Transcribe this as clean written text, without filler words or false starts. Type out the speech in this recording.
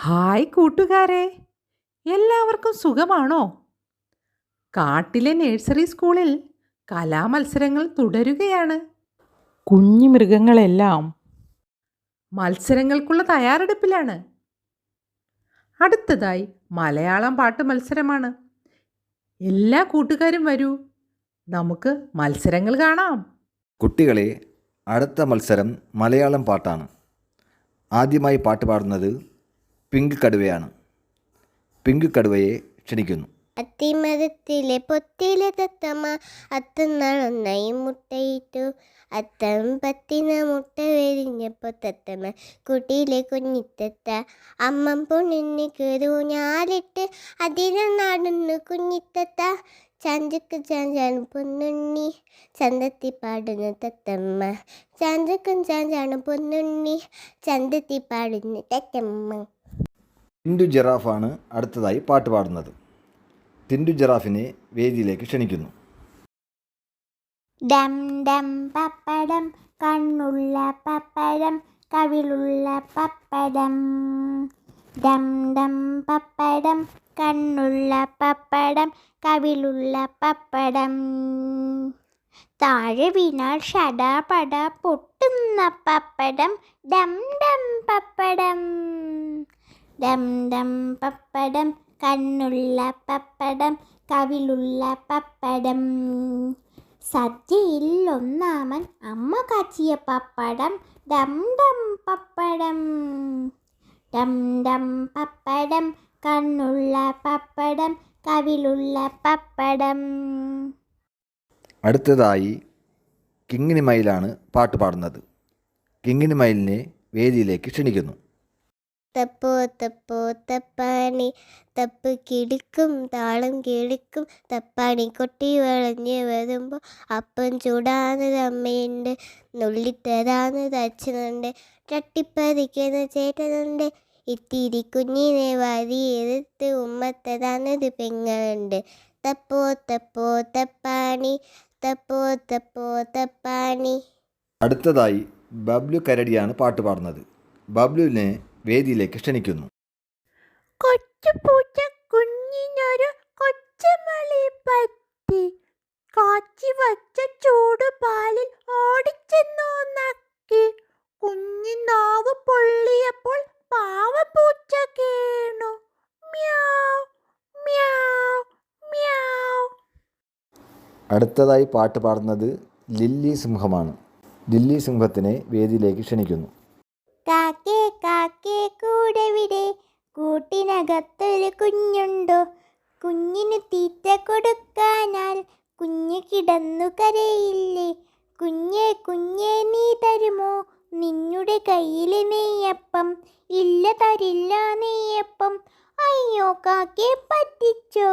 Hi കൂട്ടുകാരെ, എല്ലാവർക്കും സുഖമാണോ? കാട്ടിലെ നഴ്സറി സ്കൂളിൽ കലാമത്സരങ്ങൾ തുടരുകയാണ്. കുഞ്ഞു മൃഗങ്ങളെല്ലാം മത്സരങ്ങൾക്കുള്ള തയ്യാറെടുപ്പിലാണ്. അടുത്തതായി മലയാളം പാട്ട് മത്സരമാണ്. എല്ലാ കൂട്ടുകാരും വരൂ, നമുക്ക് മത്സരങ്ങൾ കാണാം. കുട്ടികളെ, അടുത്ത മത്സരം മലയാളം പാട്ടാണ്. ആദ്യമായി പാട്ട് പാടുന്നത് പിങ്ക് കടുവയാണ്. പിങ്ക് കടുവയെ ക്ഷണിക്കുന്നു. അത്തിമരത്തിലെ പൊത്തിലെ തത്തമ്മ അത്തന്നാളൊന്നായി മുട്ടയിട്ടു. അത്തം പത്തിന മുട്ട വിരിഞ്ഞപ്പോൾ തത്തമ്മ കുട്ടിയിലെ കുഞ്ഞിത്തത്ത അമ്മം പൊണ്ണിന് കയറൂഞ്ഞാലിട്ട് അതിനെ നടന്നു കുഞ്ഞിത്തത്ത. ചന്തക്ക് ചാഞ്ചാണ് പൊന്നുണ്ണി ചന്തത്തി പാടുന്ന തത്തമ്മ. ചന്തക്കും ചാഞ്ചാണ് പൊന്നുണ്ണി ചന്തത്തി പാടുന്ന തത്തമ്മ. ടിൻഡു ജിറാഫാണ് അടുത്തതായി പാട്ട് പാടുന്നത്. ടിൻഡു ജിറാഫിനെ വേദിയിലേക്ക് ക്ഷണിക്കുന്നു. ഡം ഡം പപ്പടം കണ്ണുള്ള പപ്പടം കവിളുള്ള പപ്പടം. ഡം ഡം പപ്പടം കണ്ണുള്ള പപ്പടം കവിളുള്ള പപ്പടം. താഴെ വീണാൽ ഷടാപട പൊട്ടുന്ന പപ്പടം. ഡം ഡം പപ്പടം. ഡം ഡം പപ്പടം കണ്ണുള്ള പപ്പടം കവിളുള്ള പപ്പടം. സദ്യയിൽ ഒന്നാമൻ അമ്മ കാച്ചിയ പപ്പടം. ഡം ഡം പപ്പടം. ഡം ഡം പപ്പടം കണ്ണുള്ള പപ്പടം കവിളുള്ള പപ്പടം. അടുത്തതായി കിങ്ങിണി മയിലാണ് പാട്ട് പാടുന്നത്. കിങ്ങിണി മയിലിനെ വേദിയിലേക്ക് ക്ഷണിക്കുന്നു. തപ്പോ തപ്പോ തപ്പാണി തപ്പ് കിടിക്കും താളം കിടിക്കും. തപ്പാണി കൊട്ടി വളഞ്ഞ് വരുമ്പോൾ അപ്പം ചൂടാന്നത് അമ്മയുണ്ട്. നുള്ളിത്തരാന്നത് അച്ഛനുണ്ട്. ചട്ടിപ്പതിക്കുന്ന ചേട്ടനുണ്ട്. ഇത്തിരി കുഞ്ഞിനെ വരിയെടുത്ത് ഉമ്മത്തരാനൊരു പെങ്ങളുണ്ട്. തപ്പോ തപ്പോ തപ്പാണി തപ്പോ തപ്പോ തപ്പാണി. അടുത്തതായി ബബ്ലു കരടിയാണ് പാട്ട് പാടുന്നത്. ബബ്ലുവിനെ വേദിയിലേക്ക് ക്ഷണിക്കുന്നു. കൊച്ചു പൂച്ച കുഞ്ഞിനൊരു കൊച്ചുമളി പറ്റി. കാച്ചി വച്ച ചൂടുപാലിൽ ഓടിച്ചെന്നു നക്കി. കുഞ്ഞിനാവ് പൊള്ളിയപ്പോൾ പാവപ്പൂച്ച കേണു. മ്യാവ് മ്യാവ് മ്യാവ്. അടുത്തതായി പാട്ട് പാടുന്നത് ലില്ലി സിംഹമാണ്. ലില്ലി സിംഹത്തിനെ വേദിയിലേക്ക് ക്ഷണിക്കുന്നു. കാക്കേ കാക്കേ കൂടെവിടെ കൂട്ടിനകത്തൊരു കുഞ്ഞുണ്ടോ. കുഞ്ഞിന് തീറ്റ കൊടുക്കാനാൽ കുഞ്ഞ് കിടന്നു കരയില്ലേ. കുഞ്ഞേ കുഞ്ഞേ നീ തരുമോ നിന്നുടെ കയ്യിലെ നെയ്യപ്പം. ഇല്ല തരില്ല നെയ്യപ്പം. അയ്യോ കാക്കേ പറ്റിച്ചോ.